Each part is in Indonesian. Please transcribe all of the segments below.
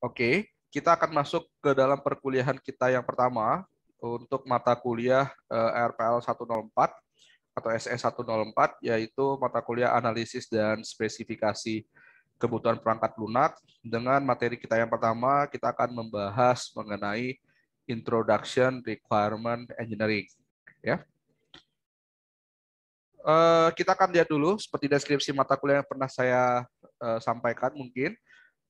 Oke, kita akan masuk ke dalam perkuliahan kita yang pertama untuk mata kuliah RPL 104 atau SE 104, yaitu mata kuliah analisis dan spesifikasi kebutuhan perangkat lunak. Dengan materi kita yang pertama, kita akan membahas mengenai Introduction Requirement Engineering. Ya. Kita akan lihat dulu seperti deskripsi mata kuliah yang pernah saya sampaikan mungkin.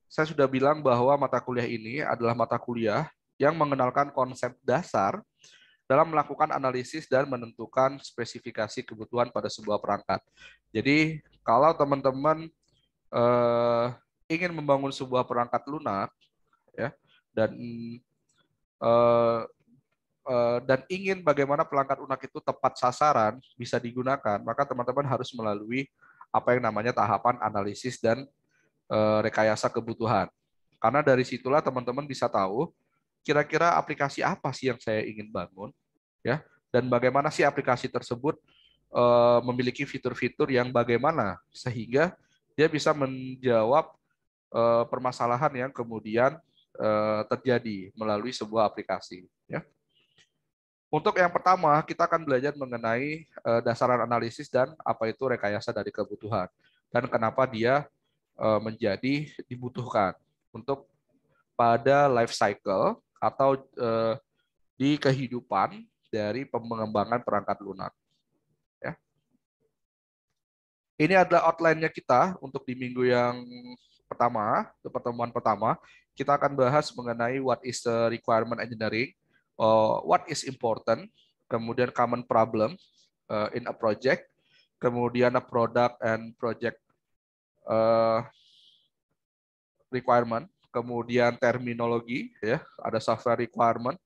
Saya sudah bilang bahwa mata kuliah ini adalah mata kuliah yang mengenalkan konsep dasar dalam melakukan analisis dan menentukan spesifikasi kebutuhan pada sebuah perangkat. Jadi, kalau teman-teman ingin membangun sebuah perangkat lunak, ya, dan eh, dan ingin bagaimana perangkat lunak itu tepat sasaran bisa digunakan, maka teman-teman harus melalui apa yang namanya tahapan analisis dan rekayasa kebutuhan. Karena dari situlah teman-teman bisa tahu kira-kira aplikasi apa sih yang saya ingin bangun, ya, dan bagaimana sih aplikasi tersebut memiliki fitur-fitur yang bagaimana sehingga dia bisa menjawab permasalahan yang kemudian terjadi melalui sebuah aplikasi. Ya. Untuk yang pertama, kita akan belajar mengenai dasaran analisis dan apa itu rekayasa dari kebutuhan dan kenapa dia menjadi dibutuhkan untuk pada life cycle atau di kehidupan dari pengembangan perangkat lunak. Ya. Ini adalah outline-nya kita untuk di minggu yang pertama, pertemuan pertama. Kita akan bahas mengenai what is the requirement engineering, what is important, kemudian common problem in a project, kemudian a product and project requirement, kemudian terminologi, ya, ada software requirement,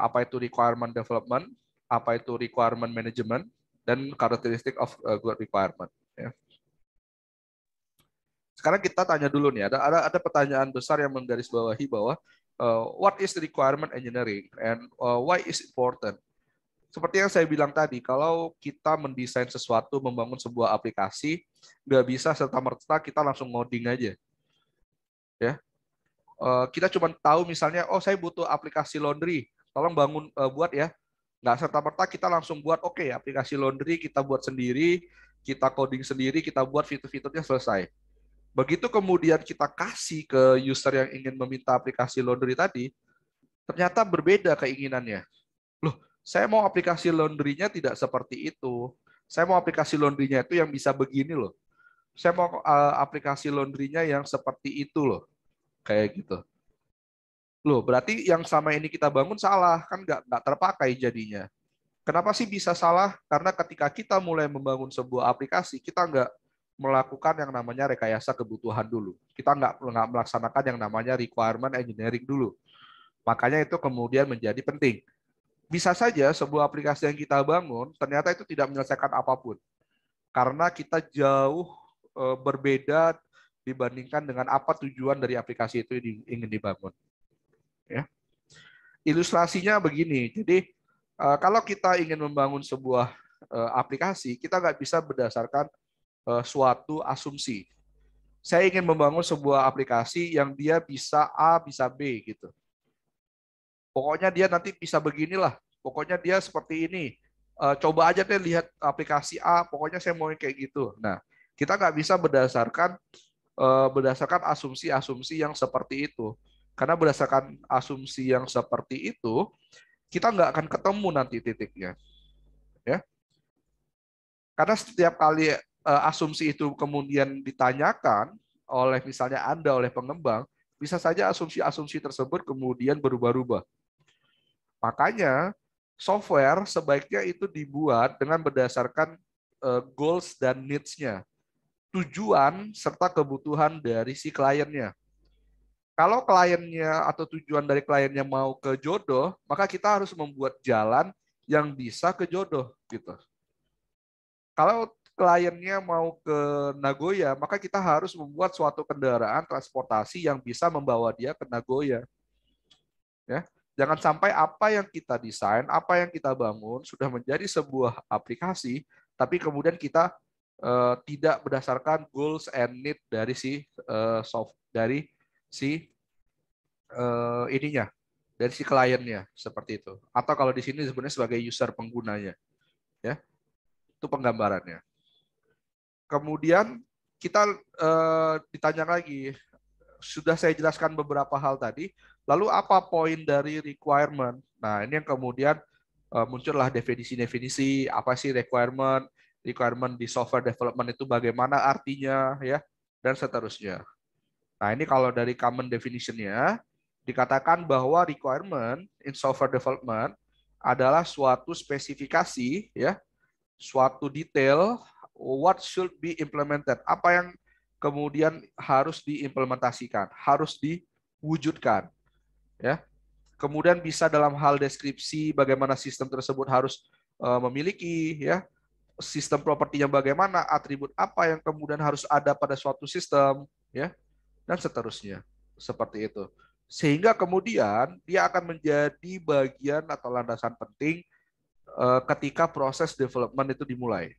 apa itu requirement development, apa itu requirement management, dan characteristic of good requirement. Ya. Sekarang kita tanya dulu nih, ada pertanyaan besar yang menggarisbawahi bahwa what is the requirement engineering and why is important? Seperti yang saya bilang tadi, kalau kita mendesain sesuatu, membangun sebuah aplikasi, nggak bisa serta-merta kita langsung ngoding aja. Ya, kita cuma tahu misalnya, oh saya butuh aplikasi laundry, tolong bangun buat ya. Nggak serta-merta kita langsung buat, oke, aplikasi laundry kita buat sendiri, kita coding sendiri, kita buat fitur-fiturnya selesai. Begitu kemudian kita kasih ke user yang ingin meminta aplikasi laundry tadi, ternyata berbeda keinginannya. Loh, saya mau aplikasi laundry-nya tidak seperti itu. Saya mau aplikasi laundry-nya itu yang bisa begini loh. Saya mau aplikasi laundry-nya yang seperti itu loh. Kayak gitu. Loh, berarti yang sama ini kita bangun salah, kan nggak terpakai jadinya. Kenapa sih bisa salah? Karena ketika kita mulai membangun sebuah aplikasi, kita nggak melakukan yang namanya rekayasa kebutuhan dulu. Kita nggak melaksanakan yang namanya requirement engineering dulu. Makanya itu kemudian menjadi penting. Bisa saja sebuah aplikasi yang kita bangun, ternyata itu tidak menyelesaikan apapun. Karena kita jauh berbeda dibandingkan dengan apa tujuan dari aplikasi itu ingin dibangun. Ya. Ilustrasinya begini, jadi kalau kita ingin membangun sebuah aplikasi, kita nggak bisa berdasarkan suatu asumsi. Saya ingin membangun sebuah aplikasi yang dia bisa A, bisa B gitu. Pokoknya dia nanti bisa beginilah. Pokoknya dia seperti ini. Coba aja deh lihat aplikasi A, pokoknya saya mau kayak gitu. Nah, kita nggak bisa berdasarkan asumsi-asumsi yang seperti itu. Karena berdasarkan asumsi yang seperti itu, kita nggak akan ketemu nanti titiknya. Ya. Karena setiap kali asumsi itu kemudian ditanyakan oleh misalnya Anda, oleh pengembang, bisa saja asumsi-asumsi tersebut kemudian berubah-ubah. Makanya software sebaiknya itu dibuat dengan berdasarkan goals dan needs-nya, tujuan serta kebutuhan dari si kliennya. Kalau kliennya atau tujuan dari kliennya mau ke jodoh, maka kita harus membuat jalan yang bisa ke jodoh gitu. Kalau kliennya mau ke Nagoya, maka kita harus membuat suatu kendaraan transportasi yang bisa membawa dia ke Nagoya. Ya, jangan sampai apa yang kita desain, apa yang kita bangun sudah menjadi sebuah aplikasi, tapi kemudian kita tidak berdasarkan goals and need dari si dari si ininya, dari si kliennya seperti itu. Atau kalau di sini sebenarnya sebagai user penggunanya, ya. Itu penggambarannya. Kemudian kita ditanya lagi, sudah saya jelaskan beberapa hal tadi, lalu apa poin dari requirement? Nah, ini yang kemudian muncullah definisi-definisi, apa sih requirement, requirement di software development itu bagaimana artinya, ya, dan seterusnya. Nah, ini kalau dari common definition-nya, dikatakan bahwa requirement in software development adalah suatu spesifikasi, ya, suatu detail what should be implemented, apa yang kemudian harus diimplementasikan, harus diwujudkan, ya. Kemudian bisa dalam hal deskripsi bagaimana sistem tersebut harus memiliki, ya, sistem propertinya bagaimana, atribut apa yang kemudian harus ada pada suatu sistem, ya, dan seterusnya. Seperti itu. Sehingga kemudian dia akan menjadi bagian atau landasan penting ketika proses development itu dimulai.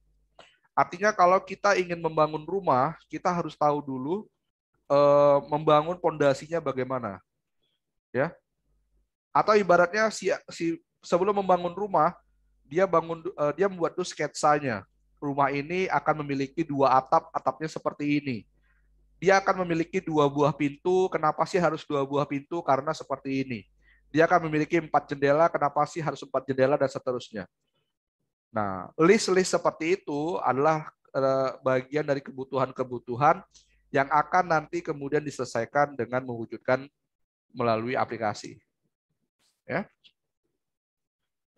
Artinya kalau kita ingin membangun rumah, kita harus tahu dulu membangun pondasinya bagaimana, ya. Atau ibaratnya sebelum membangun rumah, dia membuat tuh sketsanya. Rumah ini akan memiliki 2 atap, atapnya seperti ini. Dia akan memiliki 2 buah pintu, kenapa sih harus 2 buah pintu? Karena seperti ini. Dia akan memiliki 4 jendela, kenapa sih harus 4 jendela, dan seterusnya. Nah, list-list seperti itu adalah bagian dari kebutuhan-kebutuhan yang akan nanti kemudian diselesaikan dengan mewujudkan melalui aplikasi. Ya.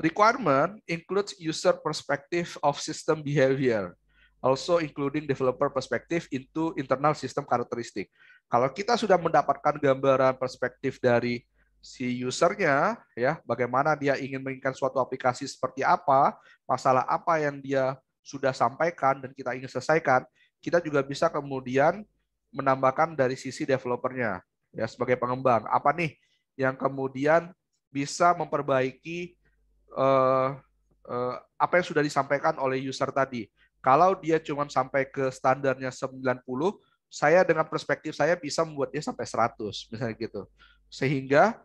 Requirement includes user perspective of system behavior, also including developer perspective into internal system characteristic. Kalau kita sudah mendapatkan gambaran perspektif dari si usernya, ya, bagaimana dia ingin menginginkan suatu aplikasi seperti apa, masalah apa yang dia sudah sampaikan dan kita ingin selesaikan, kita juga bisa kemudian menambahkan dari sisi developernya, ya, sebagai pengembang. Apa nih yang kemudian bisa memperbaiki apa yang sudah disampaikan oleh user tadi. Kalau dia cuma sampai ke standarnya 90, saya dengan perspektif saya bisa membuatnya sampai 100, misalnya gitu. Sehingga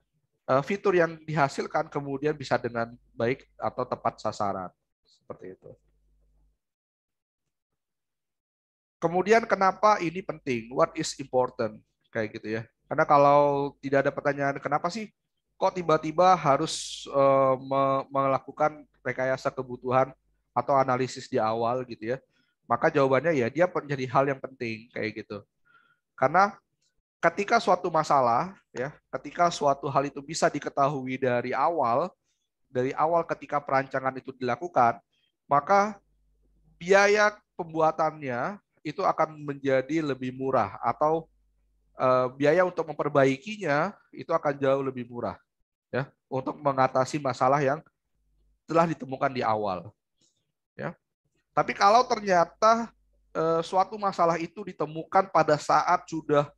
fitur yang dihasilkan kemudian bisa dengan baik atau tepat sasaran. Seperti itu. Kemudian kenapa ini penting? What is important? Kayak gitu ya. Karena kalau tidak ada pertanyaan kenapa sih kok tiba-tiba harus melakukan rekayasa kebutuhan atau analisis di awal gitu ya. Maka jawabannya ya dia menjadi hal yang penting kayak gitu. Karena ketika suatu masalah ya, ketika suatu hal itu bisa diketahui dari awal ketika perancangan itu dilakukan, maka biaya pembuatannya itu akan menjadi lebih murah atau biaya untuk memperbaikinya itu akan jauh lebih murah ya untuk mengatasi masalah yang telah ditemukan di awal ya. Tapi kalau ternyata suatu masalah itu ditemukan pada saat sudah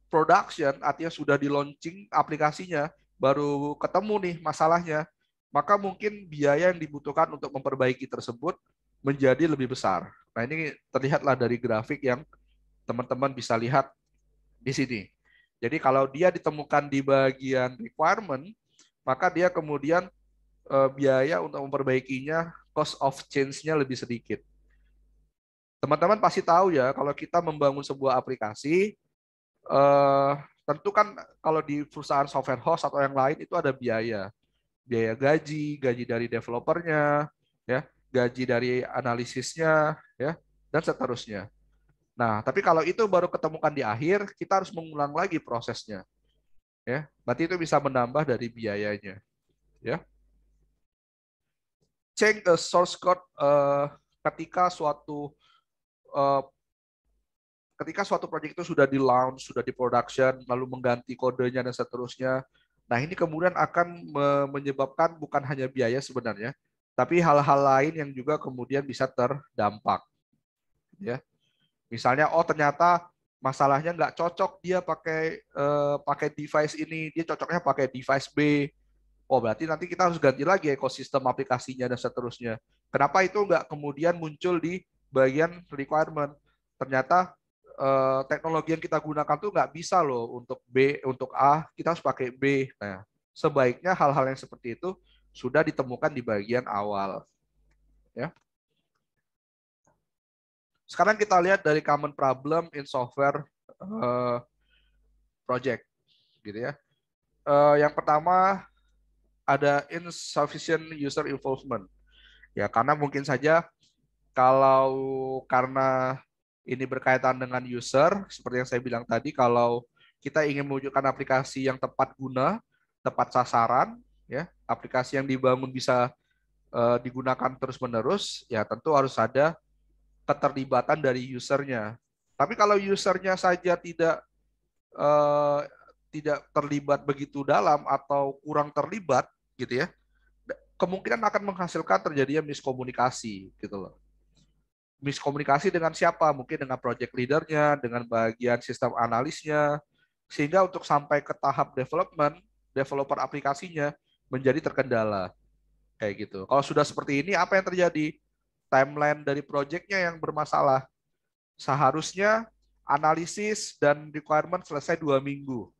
production, artinya sudah di launching aplikasinya, baru ketemu nih masalahnya, maka mungkin biaya yang dibutuhkan untuk memperbaiki tersebut menjadi lebih besar. Nah, ini terlihatlah dari grafik yang teman-teman bisa lihat di sini. Jadi kalau dia ditemukan di bagian requirement, maka dia kemudian biaya untuk memperbaikinya, cost of change-nya lebih sedikit. Teman-teman pasti tahu ya, kalau kita membangun sebuah aplikasi, tentu kan kalau di perusahaan software house atau yang lain itu ada biaya gaji dari developernya, ya, gaji dari analisisnya, ya, dan seterusnya. Nah, tapi kalau itu baru ketemukan di akhir, kita harus mengulang lagi prosesnya, ya. Berarti itu bisa menambah dari biayanya, ya. Change the source code ketika suatu proyek itu sudah di launch, sudah di production, lalu mengganti kodenya dan seterusnya. Nah, ini kemudian akan menyebabkan bukan hanya biaya sebenarnya, tapi hal-hal lain yang juga kemudian bisa terdampak. Ya, misalnya, oh ternyata masalahnya nggak cocok dia pakai device ini, dia cocoknya pakai device B. Oh, berarti nanti kita harus ganti lagi ekosistem aplikasinya dan seterusnya. Kenapa itu nggak kemudian muncul di bagian requirement? Ternyata teknologi yang kita gunakan tuh nggak bisa loh untuk B, untuk A, kita harus pakai B. Nah, sebaiknya hal-hal yang seperti itu sudah ditemukan di bagian awal. Ya. Sekarang kita lihat dari common problem in software project, gitu ya. Yang pertama ada insufficient user involvement. Ya, karena mungkin saja karena ini berkaitan dengan user, seperti yang saya bilang tadi, kalau kita ingin mewujudkan aplikasi yang tepat guna, tepat sasaran, ya, aplikasi yang dibangun bisa digunakan terus-menerus, ya tentu harus ada keterlibatan dari usernya. Tapi kalau usernya saja eh, tidak terlibat begitu dalam atau kurang terlibat, gitu ya, kemungkinan akan menghasilkan terjadinya miskomunikasi, gitu loh. Miskomunikasi dengan siapa? Mungkin dengan project leadernya, dengan bagian sistem analisnya, sehingga untuk sampai ke tahap development, developer aplikasinya menjadi terkendala. Kayak gitu. Kalau sudah seperti ini, apa yang terjadi? Timeline dari projectnya yang bermasalah. Seharusnya analisis dan requirement selesai 2 minggu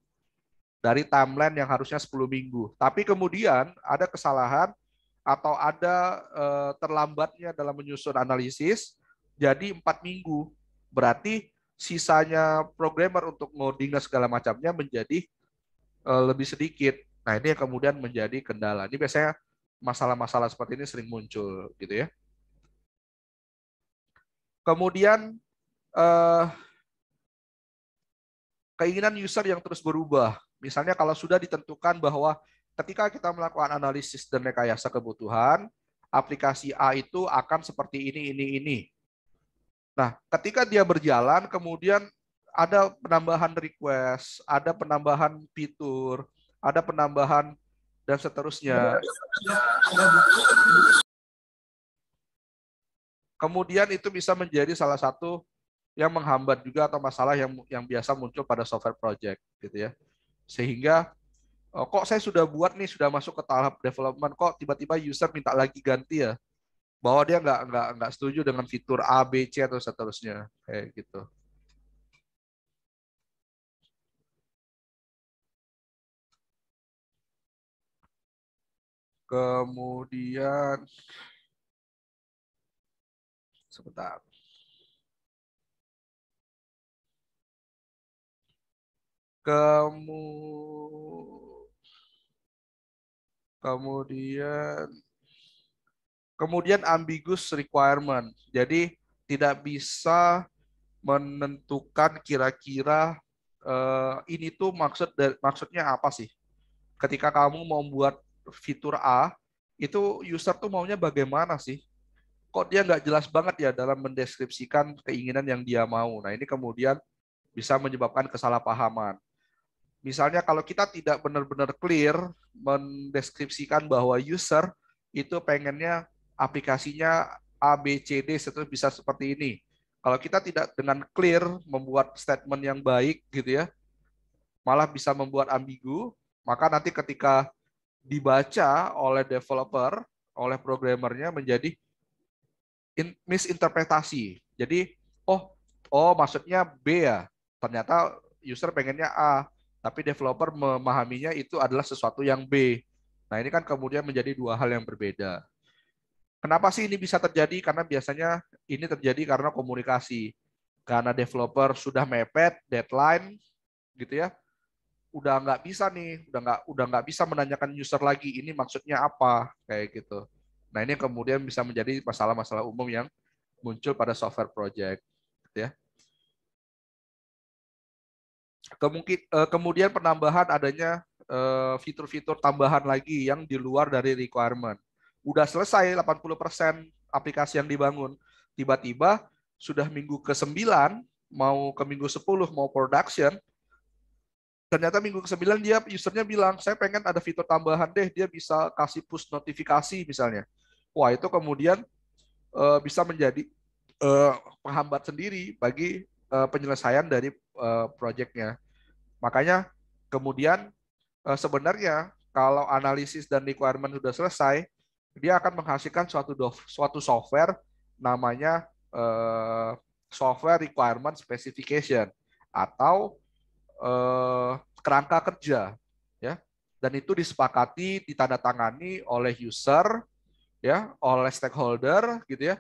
dari timeline yang harusnya 10 minggu. Tapi kemudian ada kesalahan atau ada terlambatnya dalam menyusun analisis, jadi 4 minggu. Berarti sisanya programmer untuk ngoding dan segala macamnya menjadi lebih sedikit. Nah, ini yang kemudian menjadi kendala. Ini biasanya masalah-masalah seperti ini sering muncul, gitu ya. Kemudian keinginan user yang terus berubah. Misalnya kalau sudah ditentukan bahwa ketika kita melakukan analisis dan rekayasa kebutuhan, aplikasi A itu akan seperti ini. Nah, ketika dia berjalan, kemudian ada penambahan request, ada penambahan fitur, ada penambahan dan seterusnya. Kemudian itu bisa menjadi salah satu yang menghambat juga atau masalah yang biasa muncul pada software project, gitu ya. Sehingga kok saya sudah buat nih, sudah masuk ke tahap development, kok tiba-tiba user minta lagi ganti ya, bahwa dia nggak setuju dengan fitur A, B, C atau seterusnya, kayak gitu. Kemudian sebentar. Kemu kemudian kemudian ambiguous requirement. Jadi tidak bisa menentukan kira-kira ini tuh maksudnya apa sih? Ketika kamu mau buat fitur A, itu user tuh maunya bagaimana sih? Kok dia nggak jelas banget ya dalam mendeskripsikan keinginan yang dia mau. Nah, ini kemudian bisa menyebabkan kesalahpahaman. Misalnya kalau kita tidak benar-benar clear mendeskripsikan bahwa user itu pengennya aplikasinya A, B, C, D bisa seperti ini. Kalau kita tidak dengan clear membuat statement yang baik gitu ya, malah bisa membuat ambigu, maka nanti ketika dibaca oleh developer, oleh programmernya menjadi misinterpretasi. Jadi, oh maksudnya B ya. Ternyata user pengennya A, tapi developer memahaminya itu adalah sesuatu yang B. Nah, ini kan kemudian menjadi dua hal yang berbeda. Kenapa sih ini bisa terjadi? Karena biasanya ini terjadi karena komunikasi. Karena developer sudah mepet deadline, gitu ya, udah nggak bisa nih, udah nggak bisa menanyakan user lagi ini maksudnya apa, kayak gitu. Nah, ini kemudian bisa menjadi masalah-masalah umum yang muncul pada software project, ya. Kemudian penambahan adanya fitur-fitur tambahan lagi yang di luar dari requirement. Udah selesai 80% aplikasi yang dibangun. Tiba-tiba sudah minggu ke-9, mau ke minggu 10 mau production, ternyata minggu ke-9 dia usernya bilang, saya pengen ada fitur tambahan deh, dia bisa kasih push notifikasi misalnya. Wah, itu kemudian bisa menjadi penghambat sendiri bagi penyelesaian dari proyeknya. Makanya kemudian sebenarnya kalau analisis dan requirement sudah selesai, dia akan menghasilkan suatu software namanya software requirement specification atau kerangka kerja, ya. Dan itu disepakati, ditandatangani oleh user, ya, oleh stakeholder, gitu ya.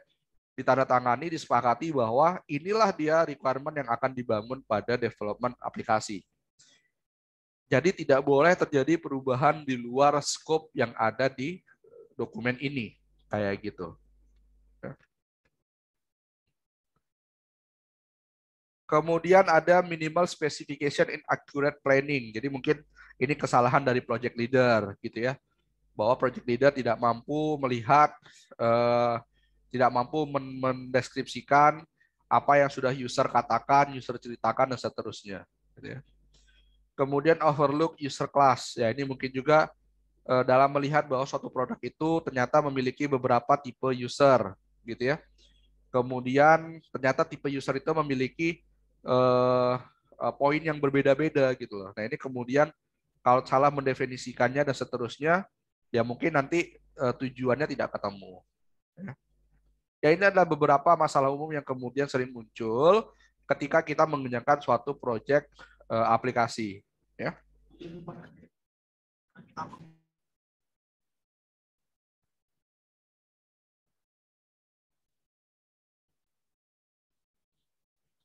Ditandatangani, disepakati bahwa inilah dia requirement yang akan dibangun pada development aplikasi. Jadi tidak boleh terjadi perubahan di luar scope yang ada di dokumen ini, kayak gitu. Kemudian ada minimal specification in accurate planning. Jadi mungkin ini kesalahan dari project leader, gitu ya, bahwa project leader tidak mampu melihat, tidak mampu mendeskripsikan apa yang sudah user katakan, user ceritakan, dan seterusnya. Gitu ya. Kemudian overlook user class. Ya, ini mungkin juga dalam melihat bahwa suatu produk itu ternyata memiliki beberapa tipe user, gitu ya. Kemudian ternyata tipe user itu memiliki poin yang berbeda-beda gitu loh. Nah ini kemudian kalau salah mendefinisikannya dan seterusnya, ya mungkin nanti tujuannya tidak ketemu. Ya ini adalah beberapa masalah umum yang kemudian sering muncul ketika kita mengerjakan suatu proyek aplikasi. Ya.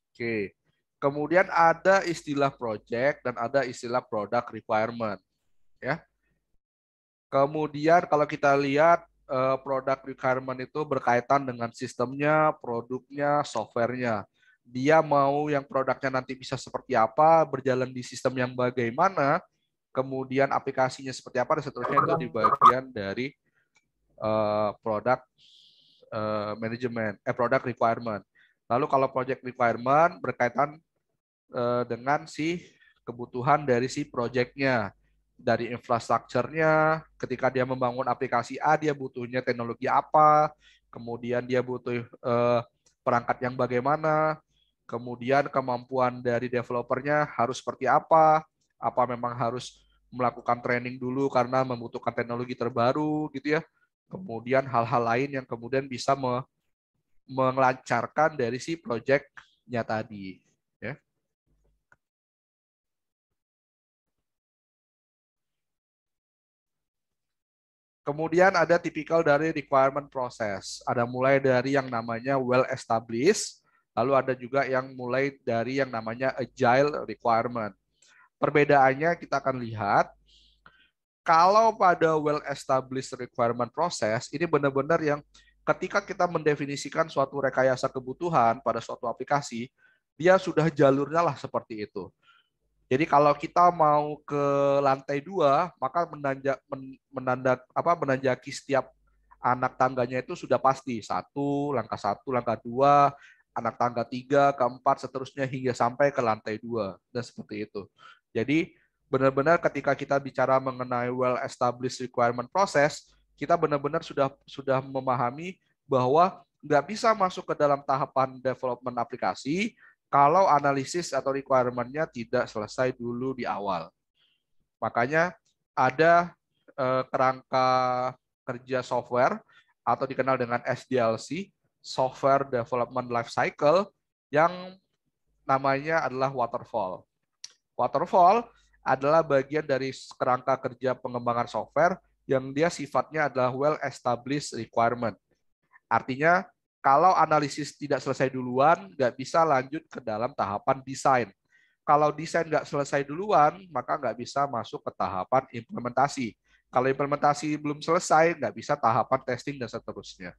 Oke. Kemudian ada istilah project dan ada istilah product requirement. Ya. Kemudian kalau kita lihat product requirement itu berkaitan dengan sistemnya, produknya, softwarenya. Dia mau yang produknya nanti bisa seperti apa, berjalan di sistem yang bagaimana, kemudian aplikasinya seperti apa, dan seterusnya itu di bagian dari product product requirement. Lalu kalau project requirement berkaitan dengan si kebutuhan dari si projectnya, dari infrastrukturnya, ketika dia membangun aplikasi A, dia butuhnya teknologi apa, kemudian dia butuh perangkat yang bagaimana, kemudian kemampuan dari developernya harus seperti apa memang harus melakukan training dulu karena membutuhkan teknologi terbaru, gitu ya. Kemudian hal-hal lain yang kemudian bisa melancarkan dari si project-nya tadi. Ya. Kemudian ada tipikal dari requirement process. Ada mulai dari yang namanya well established, lalu ada juga yang mulai dari yang namanya agile requirement. Perbedaannya kita akan lihat, kalau pada well established requirement process, ini benar-benar yang ketika kita mendefinisikan suatu rekayasa kebutuhan pada suatu aplikasi, dia sudah jalurnya lah seperti itu. Jadi kalau kita mau ke lantai 2, maka menanjaki setiap anak tangganya itu sudah pasti. Satu, langkah 2, anak tangga 3, keempat, seterusnya hingga sampai ke lantai 2. Dan seperti itu. Jadi benar-benar ketika kita bicara mengenai well established requirement process, kita benar-benar sudah memahami bahwa nggak bisa masuk ke dalam tahapan development aplikasi kalau analisis atau requirement-nya tidak selesai dulu di awal. Makanya ada kerangka kerja software atau dikenal dengan SDLC, Software Development Life Cycle, yang namanya adalah waterfall. Waterfall adalah bagian dari kerangka kerja pengembangan software yang dia sifatnya adalah well established requirement. Artinya kalau analisis tidak selesai duluan, nggak bisa lanjut ke dalam tahapan desain. Kalau desain nggak selesai duluan, maka nggak bisa masuk ke tahapan implementasi. Kalau implementasi belum selesai, nggak bisa tahapan testing dan seterusnya.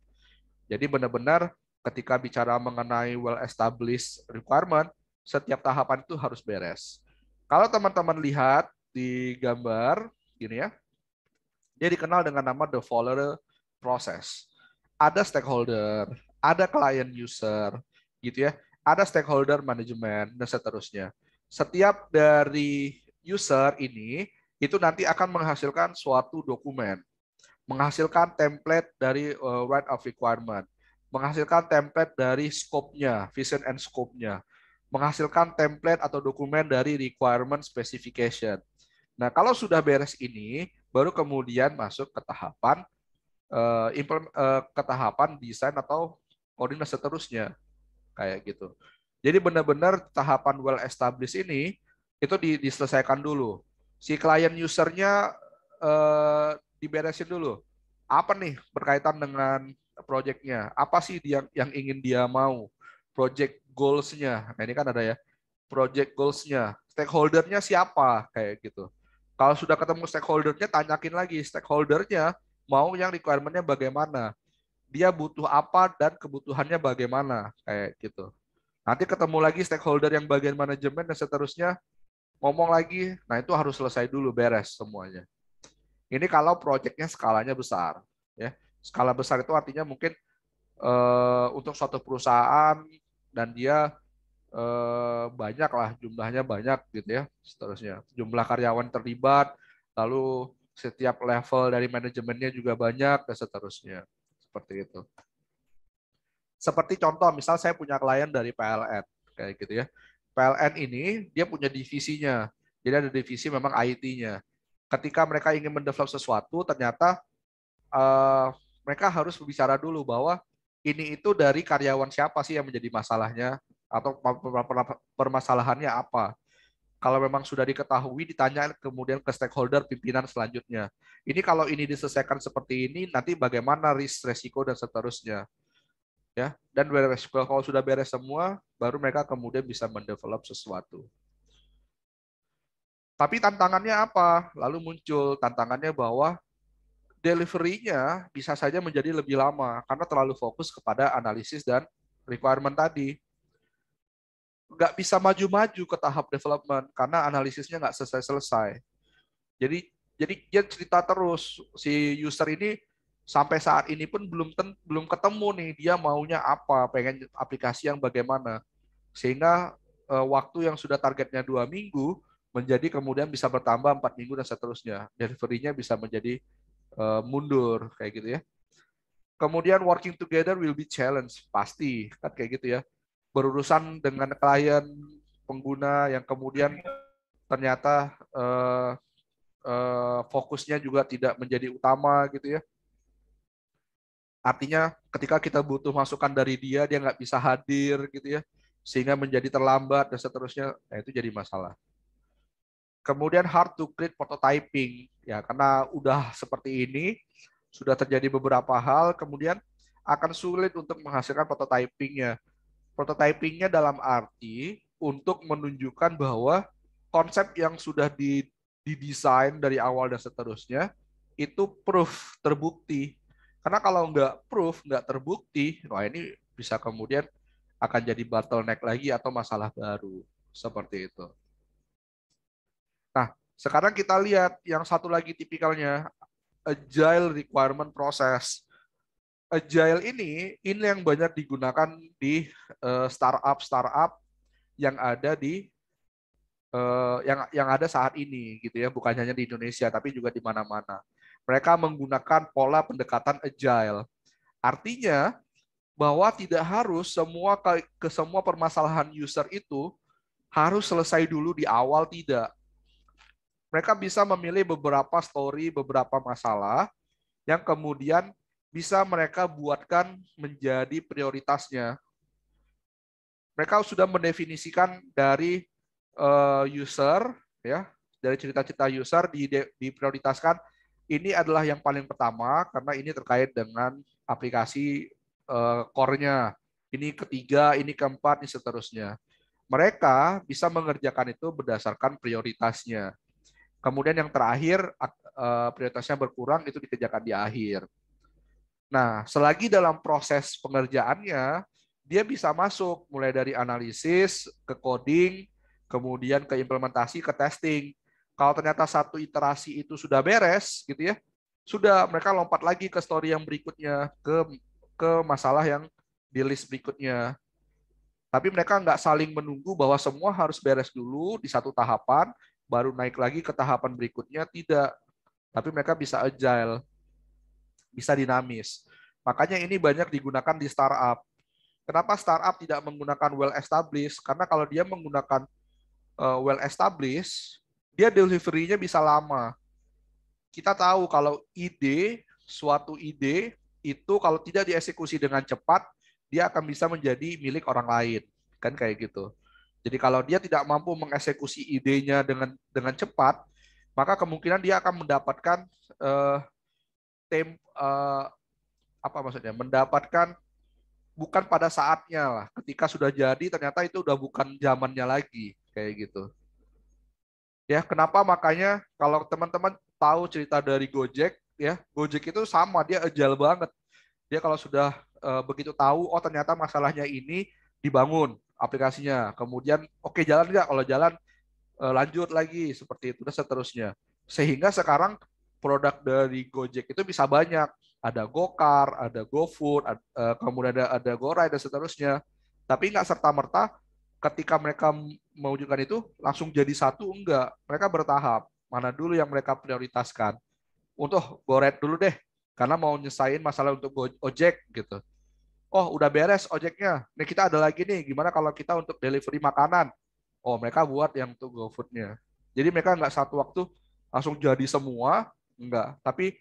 Jadi benar-benar ketika bicara mengenai well-established requirement, setiap tahapan itu harus beres. Kalau teman-teman lihat di gambar, gini ya, dia dikenal dengan nama the follower process. Ada stakeholder, ada client user, gitu ya, ada stakeholder manajemen dan seterusnya. Setiap dari user ini itu nanti akan menghasilkan suatu dokumen, menghasilkan template dari right of requirement, menghasilkan template dari scope-nya, vision and scope-nya, menghasilkan template atau dokumen dari requirement specification. Nah, kalau sudah beres ini, baru kemudian masuk ke tahapan desain atau coding dan seterusnya, kayak gitu. Jadi benar-benar tahapan well established ini itu diselesaikan dulu. Si klien usernya diberesin dulu. Apa nih berkaitan dengan projectnya? Apa sih yang ingin dia mau? Project goals-nya. Nah, ini kan ada ya. Project goals-nya. Stakeholder-nya siapa? Kayak gitu. Kalau sudah ketemu stakeholder-nya, tanyakin lagi stakeholder-nya mau yang requirement-nya bagaimana. Dia butuh apa dan kebutuhannya bagaimana. Kayak gitu. Nanti ketemu lagi stakeholder yang bagian manajemen dan seterusnya, ngomong lagi. Nah, itu harus selesai dulu, beres semuanya. Ini kalau proyeknya skalanya besar. Ya. Skala besar itu artinya mungkin untuk suatu perusahaan dan dia banyak lah, jumlahnya banyak gitu ya, seterusnya. Jumlah karyawan terlibat, lalu setiap level dari manajemennya juga banyak, dan seterusnya. Seperti itu. Seperti contoh, misal saya punya klien dari PLN, kayak gitu ya. PLN ini dia punya divisinya, jadi ada divisi memang IT-nya. Ketika mereka ingin mendevelop sesuatu, ternyata mereka harus berbicara dulu bahwa ini itu dari karyawan siapa sih yang menjadi masalahnya, atau permasalahannya apa. Kalau memang sudah diketahui, ditanya kemudian ke stakeholder pimpinan selanjutnya. Ini kalau ini diselesaikan seperti ini, nanti bagaimana resiko dan seterusnya. Ya, dan kalau sudah beres semua, baru mereka kemudian bisa mendevelop sesuatu. Tapi tantangannya apa? Lalu muncul tantangannya bahwa delivery-nya bisa saja menjadi lebih lama karena terlalu fokus kepada analisis dan requirement tadi. Nggak bisa maju-maju ke tahap development karena analisisnya nggak selesai-selesai. Jadi dia cerita terus, si user ini sampai saat ini pun belum ketemu nih dia maunya apa, pengen aplikasi yang bagaimana. Sehingga waktu yang sudah targetnya 2 minggu menjadi kemudian bisa bertambah 4 minggu dan seterusnya. Delivery-nya bisa menjadi mundur kayak gitu ya. Kemudian working together will be challenge, pasti kan kayak gitu ya. Berurusan dengan klien pengguna yang kemudian ternyata fokusnya juga tidak menjadi utama gitu ya. Artinya ketika kita butuh masukan dari dia nggak bisa hadir gitu ya, sehingga menjadi terlambat dan seterusnya, nah itu jadi masalah. Kemudian hard to create prototyping, ya karena udah seperti ini, sudah terjadi beberapa hal, kemudian akan sulit untuk menghasilkan prototypingnya. Prototypingnya dalam arti untuk menunjukkan bahwa konsep yang sudah didesain dari awal dan seterusnya, itu proof, terbukti. Karena kalau nggak proof, nggak terbukti, wah ini bisa kemudian akan jadi bottleneck lagi atau masalah baru. Seperti itu. Nah, sekarang kita lihat yang satu lagi tipikalnya, agile requirement process. Agile ini yang banyak digunakan di startup yang ada di yang ada saat ini gitu ya, bukan hanya di Indonesia tapi juga di mana-mana. Mereka menggunakan pola pendekatan agile. Artinya bahwa tidak harus ke semua permasalahan user itu harus selesai dulu di awal, tidak. Mereka bisa memilih beberapa story, beberapa masalah yang kemudian bisa mereka buatkan menjadi prioritasnya. Mereka sudah mendefinisikan dari user, ya, dari cerita-cerita user diprioritaskan. Ini adalah yang paling pertama karena ini terkait dengan aplikasi core-nya. Ini ketiga, ini keempat, ini seterusnya. Mereka bisa mengerjakan itu berdasarkan prioritasnya. Kemudian yang terakhir prioritasnya berkurang, itu dikerjakan di akhir. Nah, selagi dalam proses pengerjaannya, dia bisa masuk mulai dari analisis, ke coding, kemudian ke implementasi, ke testing. Kalau ternyata satu iterasi itu sudah beres, gitu ya, sudah mereka lompat lagi ke story yang berikutnya, ke masalah yang di list berikutnya. Tapi mereka nggak saling menunggu bahwa semua harus beres dulu di satu tahapan, baru naik lagi ke tahapan berikutnya, tidak. Tapi mereka bisa agile, bisa dinamis. Makanya ini banyak digunakan di startup. Kenapa startup tidak menggunakan well established? Karena kalau dia menggunakan well established, dia delivery-nya bisa lama. Kita tahu kalau suatu ide itu kalau tidak dieksekusi dengan cepat, dia akan bisa menjadi milik orang lain, kan kayak gitu. Jadi kalau dia tidak mampu mengeksekusi idenya dengan cepat, maka kemungkinan dia akan mendapatkan apa maksudnya? Mendapatkan bukan pada saatnya lah. Ketika sudah jadi ternyata itu udah bukan zamannya lagi kayak gitu. Ya, kenapa makanya kalau teman-teman tahu cerita dari Gojek ya, Gojek itu sama, dia agile banget. Dia kalau sudah begitu tahu, oh ternyata masalahnya ini, dibangun aplikasinya. Kemudian oke, jalan nggak? Kalau jalan lanjut lagi seperti itu dan seterusnya. Sehingga sekarang produk dari Gojek itu bisa banyak. Ada Gokar, ada GoFood, kemudian ada GoRide dan seterusnya. Tapi nggak serta-merta ketika mereka mewujudkan itu langsung jadi satu, enggak. Mereka bertahap. Mana dulu yang mereka prioritaskan. Untuk GoRide dulu deh, karena mau nyesain masalah untuk ojek gitu. Oh, udah beres ojeknya. Nih kita ada lagi nih, gimana kalau kita untuk delivery makanan? Oh, mereka buat yang untuk GoFood-nya. Jadi mereka nggak satu waktu langsung jadi semua, enggak. Tapi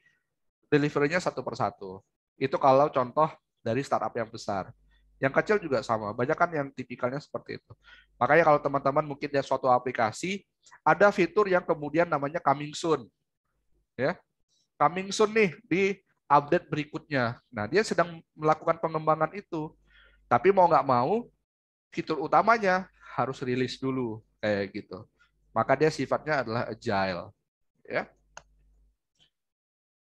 delivery-nya satu persatu. Itu kalau contoh dari startup yang besar. Yang kecil juga sama. Banyak kan yang tipikalnya seperti itu. Makanya kalau teman-teman mungkin lihat suatu aplikasi, ada fitur yang kemudian namanya coming soon. Ya, coming soon nih di update berikutnya. Nah, dia sedang melakukan pengembangan itu. Tapi mau nggak mau, fitur utamanya harus rilis dulu kayak gitu. Maka dia sifatnya adalah agile, ya.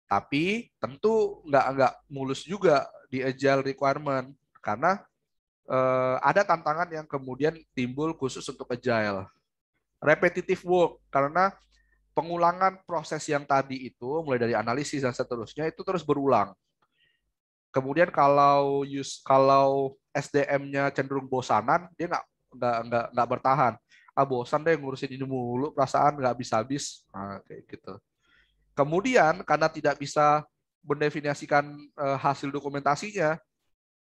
Tapi tentu nggak mulus juga di agile requirement karena ada tantangan yang kemudian timbul khusus untuk agile. Repetitive work karena pengulangan proses yang tadi itu mulai dari analisis dan seterusnya itu terus berulang. Kemudian kalau SDM-nya cenderung bosanan, dia nggak bertahan. Ah, bosan deh ngurusin ini mulu, perasaan nggak habis-habis. Nah, kayak gitu. Kemudian karena tidak bisa mendefinisikan hasil dokumentasinya,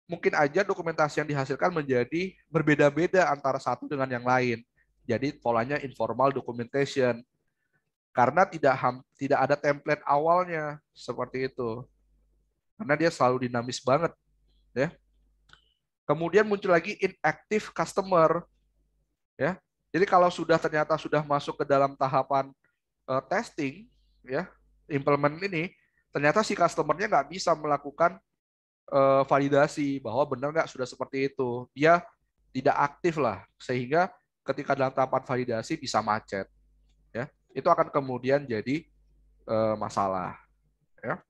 mungkin aja dokumentasi yang dihasilkan menjadi berbeda-beda antara satu dengan yang lain. Jadi polanya informal documentation karena tidak ada template awalnya seperti itu. Karena dia selalu dinamis banget, ya. Kemudian muncul lagi inactive customer, ya. Jadi kalau ternyata sudah masuk ke dalam tahapan testing, ya, implement ini, ternyata si customernya nggak bisa melakukan validasi bahwa benar nggak sudah seperti itu. Dia tidak aktif lah, sehingga ketika dalam tahapan validasi bisa macet, ya. Itu akan kemudian jadi masalah, ya.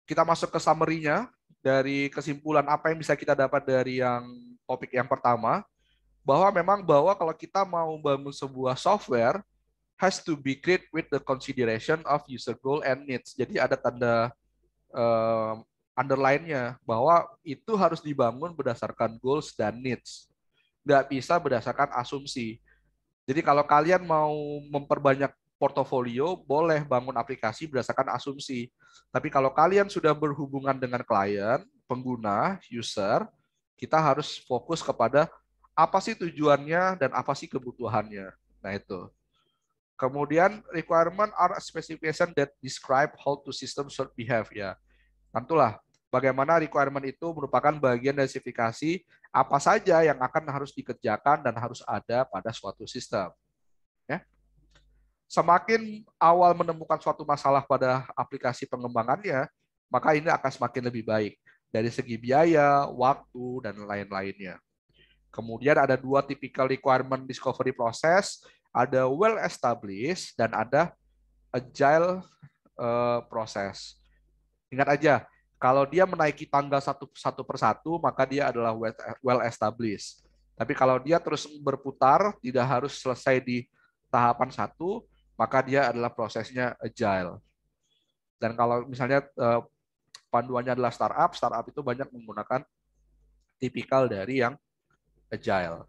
Kita masuk ke summary-nya dari kesimpulan apa yang bisa kita dapat dari yang topik yang pertama, bahwa kalau kita mau bangun sebuah software has to be created with the consideration of user goal and needs. Jadi ada tanda underline-nya bahwa itu harus dibangun berdasarkan goals dan needs. Nggak bisa berdasarkan asumsi. Jadi kalau kalian mau memperbanyak portofolio, boleh bangun aplikasi berdasarkan asumsi. Tapi kalau kalian sudah berhubungan dengan klien, pengguna, user, kita harus fokus kepada apa sih tujuannya dan apa sih kebutuhannya. Nah itu. Kemudian requirement are specification that describe how to system should behave, ya. Tentulah bagaimana requirement itu merupakan bagian dari spesifikasi apa saja yang akan harus dikerjakan dan harus ada pada suatu sistem. Ya. Semakin awal menemukan suatu masalah pada aplikasi pengembangannya, maka ini akan semakin lebih baik dari segi biaya, waktu, dan lain-lainnya. Kemudian ada dua typical requirement discovery process, ada well established dan ada agile process. Ingat aja, kalau dia menaiki tangga satu persatu, maka dia adalah well established. Tapi kalau dia terus berputar, tidak harus selesai di tahapan satu, maka dia adalah prosesnya agile. Dan kalau misalnya panduannya adalah startup itu banyak menggunakan tipikal dari yang agile.